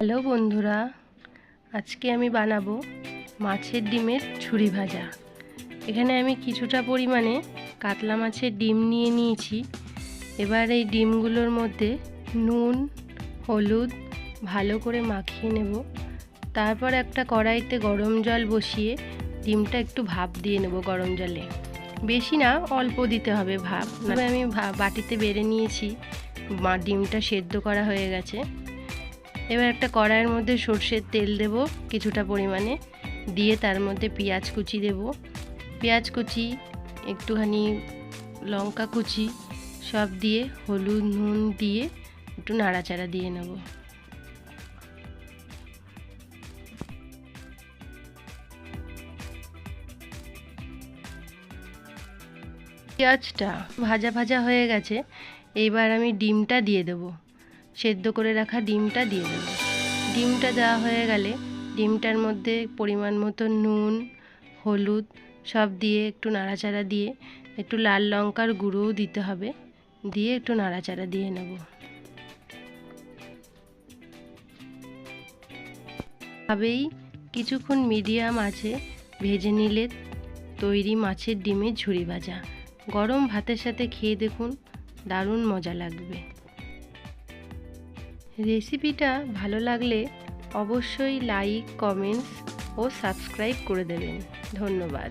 Hello বন্ধুরা, আজকে আমি বানাবো মাছের ডিমের ঝুরি ভাজা। এখানে আমি কিছুটা পরিমাণে কাতলা মাছের ডিম নিয়ে নিয়েছি। এবার এই ডিমগুলোর মধ্যে নুন হলুদ ভালো করে মাখিয়ে নেব। তারপর একটা কড়াইতে গরম জল বসিয়ে ডিমটা একটু ভাপ দিয়ে নেব গরম জলে, বেশি না অল্প দিতে হবে ভাপ। তবে আমি বাটিতে বেড়ে নিয়েছি, ডিমটা সেদ্ধ করা হয়ে গেছে। এবার একটা কড়াইয়ের মধ্যে সরষের তেল দেব কিছুটা পরিমাণে, দিয়ে তার মধ্যে পেঁয়াজ কুচি দেব। পেঁয়াজ কুচি, একটুখানি লঙ্কা কুচি সব দিয়ে হলুদ নুন দিয়ে একটু নাড়াচাড়া দিয়ে নেব। পেঁয়াজটা ভাজা ভাজা হয়ে গেছে। এইবার আমি ডিমটা দিয়ে দেব, সেদ্ধ করে রাখা ডিমটা দিয়ে দেব। ডিমটা দেওয়া হয়ে গেলে ডিমটার মধ্যে পরিমাণ মতো নুন হলুদ সব দিয়ে একটু নাড়াচাড়া দিয়ে একটু লাল লঙ্কার গুঁড়োও দিতে হবে, দিয়ে একটু নাড়াচাড়া দিয়ে নেব। ভাবেই কিছুক্ষণ মিডিয়াম আঁচে ভেজে নিলে তৈরি মাছের ডিমের ঝুরি ভাজা। গরম ভাতের সাথে খেয়ে দেখুন, দারুণ মজা লাগবে। রেসিপিটা ভালো লাগলে অবশ্যই লাইক কমেন্টস ও সাবস্ক্রাইব করে দেবেন। ধন্যবাদ।